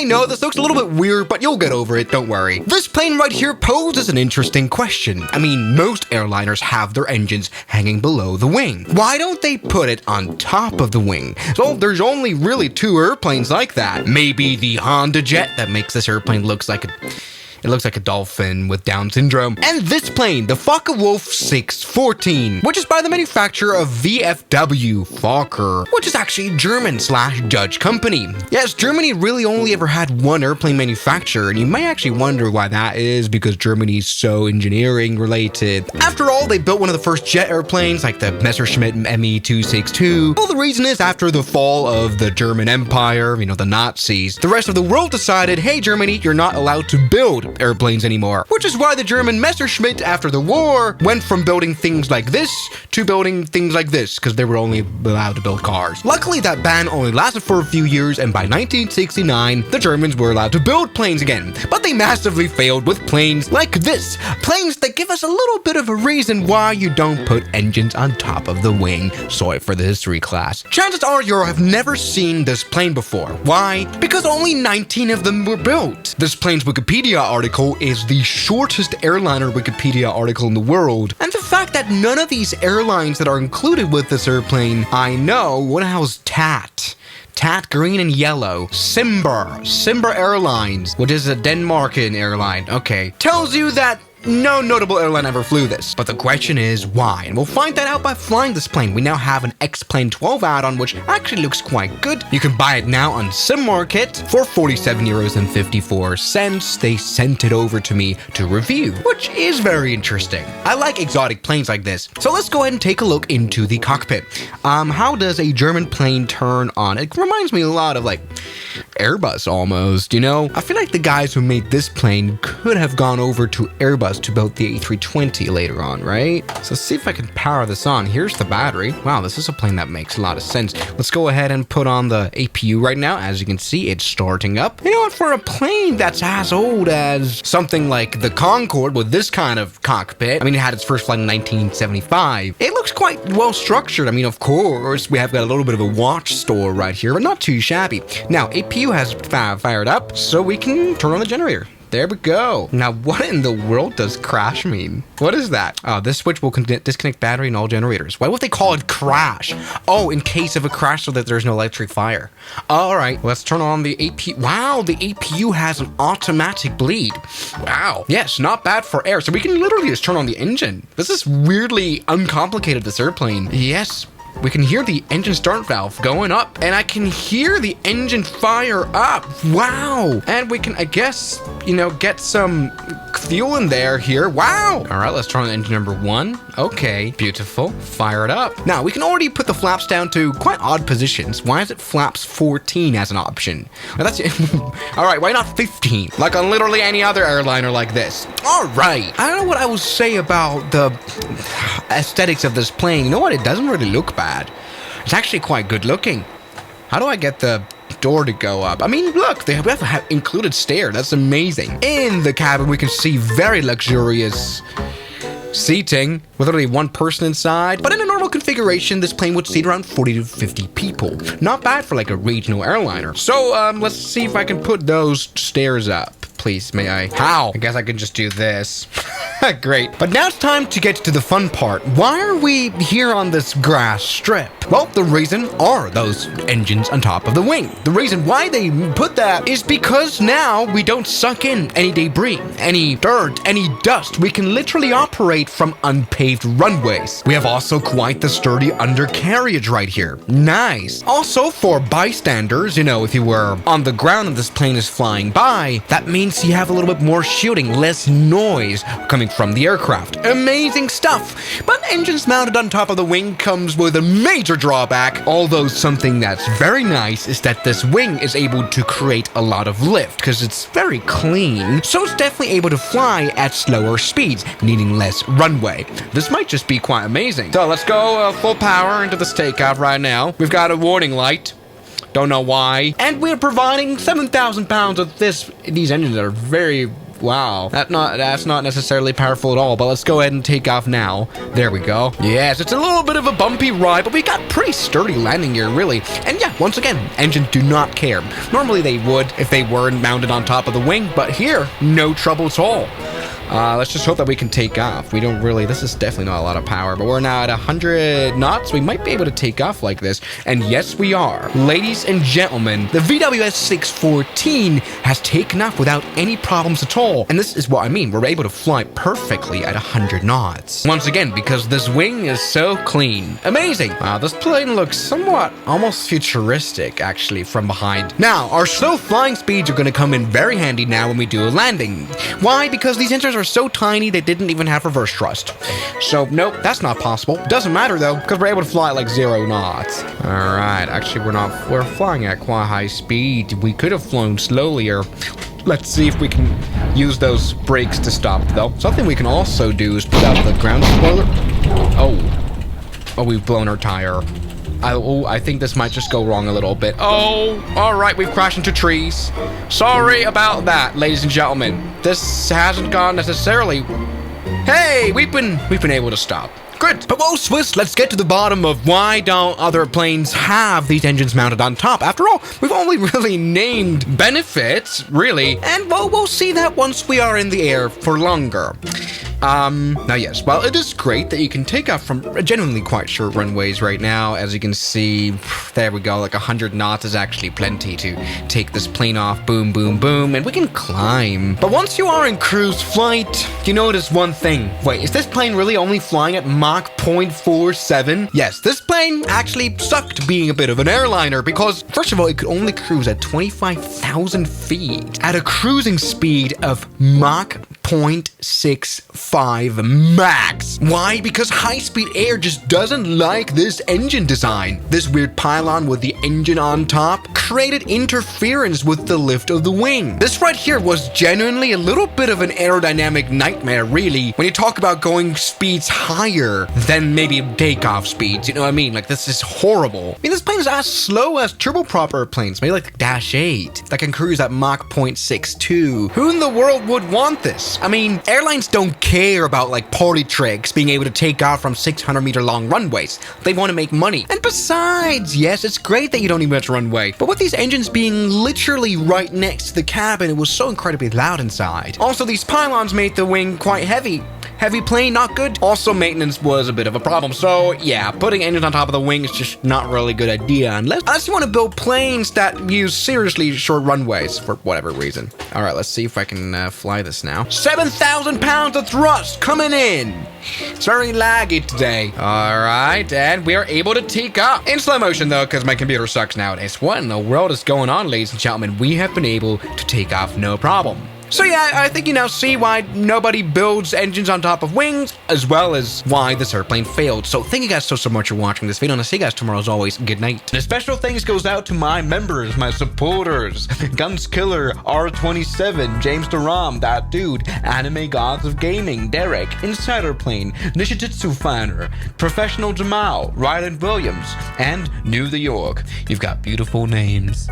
I know this looks a little bit weird, but you'll get over it, don't worry. This plane right here poses an interesting question. I mean, most airliners have their engines hanging below the wing. Why don't they put it on top of the wing? So there's only really 2 airplanes like that. Maybe the Honda Jet that makes this airplane looks like a dolphin with Down syndrome. And this plane, the Fokker 614, which is by the manufacturer of VFW-Fokker, which is actually German/Dutch company. Yes, Germany really only ever had 1 airplane manufacturer, and you may actually wonder why that is, because Germany's so engineering related. After all, they built one of the first jet airplanes, like the Messerschmitt Me-262. Well, the reason is after the fall of the German Empire, the Nazis, the rest of the world decided, hey Germany, you're not allowed to build airplanes anymore, which is why the German Messerschmitt after the war went from building things like this to building things like this, because they were only allowed to build cars. Luckily, that ban only lasted for a few years, and by 1969 the Germans were allowed to build planes again, but they massively failed with planes like this, planes that give us a little bit of a reason why you don't put engines on top of the wing. Sorry for the history class. Chances are you have never seen this plane before. Why? Because only 19 of them were built. This plane's Wikipedia article is the shortest airliner Wikipedia article in the world, and the fact that none of these airlines that are included with this airplane, I know, what the hell's TAT? TAT green and yellow. Simber Airlines, which is a Denmarkian airline, okay, tells you that no notable airline ever flew this. But the question is why? And we'll find that out by flying this plane. We now have an X-Plane 12 add-on, which actually looks quite good. You can buy it now on SimMarket for €47.54. They sent it over to me to review, which is very interesting. I like exotic planes like this. So let's go ahead and take a look into the cockpit. How does a German plane turn on? It reminds me a lot of like Airbus almost, I feel like the guys who made this plane could have gone over to Airbus to build the A320 later on, right? So let's see if I can power this on. Here's the battery. Wow, this is a plane that makes a lot of sense. Let's go ahead and put on the APU right now. As you can see, it's starting up. You know what? For a plane that's as old as something like the Concorde with this kind of cockpit, it had its first flight in 1975. It looks quite well structured. Of course, we have got a little bit of a watch store right here, but not too shabby. Now, APU has fired up, so we can turn on the generator. There we go. Now, what in the world does crash mean? What is that? Oh, this switch will disconnect battery in all generators. Why would they call it crash? Oh, in case of a crash so that there's no electric fire. All right, let's turn on the APU. Wow, the APU has an automatic bleed. Wow. Yes, not bad for air. So we can literally just turn on the engine. This is weirdly uncomplicated, this airplane. Yes. We can hear the engine start valve going up, and I can hear the engine fire up. Wow. And we can, I guess, get some fuel in there here. Wow. All right, let's turn on engine number 1. Okay, beautiful. Fire it up. Now, we can already put the flaps down to quite odd positions. Why is it flaps 14 as an option? Well, that's all right, why not 15? Like on literally any other airliner like this. All right. I don't know what I will say about the aesthetics of this plane. You know what? It doesn't really look bad. It's actually quite good looking. How do I get the door to go up? Look, they have included stair. That's amazing. In the cabin, we can see very luxurious seating with only 1 person inside. But in a normal configuration, this plane would seat around 40 to 50 people. Not bad for like a regional airliner. So let's see if I can put those stairs up. Please, may I? How? I guess I can just do this. Great. But now it's time to get to the fun part. Why are we here on this grass strip? Well, the reason are those engines on top of the wing. The reason why they put that is because now we don't suck in any debris, any dirt, any dust. We can literally operate from unpaved runways. We have also quite the sturdy undercarriage right here. Nice. Also for bystanders, if you were on the ground and this plane is flying by, that means you have a little bit more shooting, less noise coming from the aircraft. Amazing stuff. But engines mounted on top of the wing comes with a major drawback. Although something that's very nice is that this wing is able to create a lot of lift because it's very clean. So it's definitely able to fly at slower speeds, needing less runway. This might just be quite amazing. So let's go full power into this takeoff right now. We've got a warning light. Don't know why. And we're providing 7,000 pounds of these engines that are very Wow, that's not necessarily powerful at all, but let's go ahead and take off now. There we go. Yes, it's a little bit of a bumpy ride, but we got pretty sturdy landing gear, really. And yeah, once again, engines do not care. Normally they would if they were mounted on top of the wing, but here, no trouble at all. Let's just hope that we can take off. We don't really, this is definitely not a lot of power, but we're now at 100 knots. We might be able to take off like this. And yes, we are. Ladies and gentlemen, the VWS-614 has taken off without any problems at all. And this is what I mean. We're able to fly perfectly at 100 knots. Once again, because this wing is so clean. Amazing. Wow, this plane looks somewhat almost futuristic, actually, from behind. Now, our slow flying speeds are going to come in very handy now when we do a landing. Why? Because these engines are so tiny they didn't even have reverse thrust. So nope, that's not possible. Doesn't matter though, because we're able to fly at like 0 knots. All right, actually we're flying at quite high speed. We could have flown slowlier. Let's see if we can use those brakes to stop though. Something we can also do is put out the ground spoiler. Oh, we've blown our tire. I think this might just go wrong a little bit. Oh, all right, we've crashed into trees. Sorry about that, ladies and gentlemen. This hasn't gone necessarily. Hey, we've been able to stop. Good. But whoa, Swiss, let's get to the bottom of why don't other planes have these engines mounted on top. After all, we've only really named benefits, really. And well, we'll see that once we are in the air for longer. Now yes, well, it is great that you can take off from genuinely quite short runways right now. As you can see, there we go, like 100 knots is actually plenty to take this plane off. Boom, boom, boom, and we can climb. But once you are in cruise flight, you notice one thing. Wait, is this plane really only flying at Mach 0.47? Yes, this plane actually sucked being a bit of an airliner because, first of all, it could only cruise at 25,000 feet at a cruising speed of Mach 0.65 max. Why? Because high-speed air just doesn't like this engine design. This weird pylon with the engine on top created interference with the lift of the wing. This right here was genuinely a little bit of an aerodynamic nightmare, really, when you talk about going speeds higher than maybe takeoff speeds, you know what I mean? Like, this is horrible. I mean, this plane is as slow as turboprop airplanes, maybe like the Dash 8, that can cruise at Mach 0.62. Who in the world would want this? I mean, airlines don't care about like party tricks being able to take off from 600-meter long runways. They want to make money. And besides, yes, it's great that you don't need much runway, but with these engines being literally right next to the cabin, it was so incredibly loud inside. Also, these pylons made the wing quite heavy. Heavy plane, not good. Also, maintenance was a bit of a problem. So yeah, putting engines on top of the wing is just not really a good idea unless you want to build planes that use seriously short runways for whatever reason. All right, let's see if I can fly this now. 7,000 pounds of thrust coming in. It's very laggy today. All right, and we are able to take off. In slow motion though, because my computer sucks nowadays. What in the world is going on, ladies and gentlemen? We have been able to take off no problem. So yeah, I think you now see why nobody builds engines on top of wings, as well as why this airplane failed. So thank you guys so much for watching this video, and I'll see you guys tomorrow as always. Good night. And a special thanks goes out to my members, my supporters, Guns Killer, R27, James Duram, That Dude, Anime Gods of Gaming, Derek, Insider Plane, Nishijutsu Finer, Professional Jamal, Ryland Williams, and New the York. You've got beautiful names.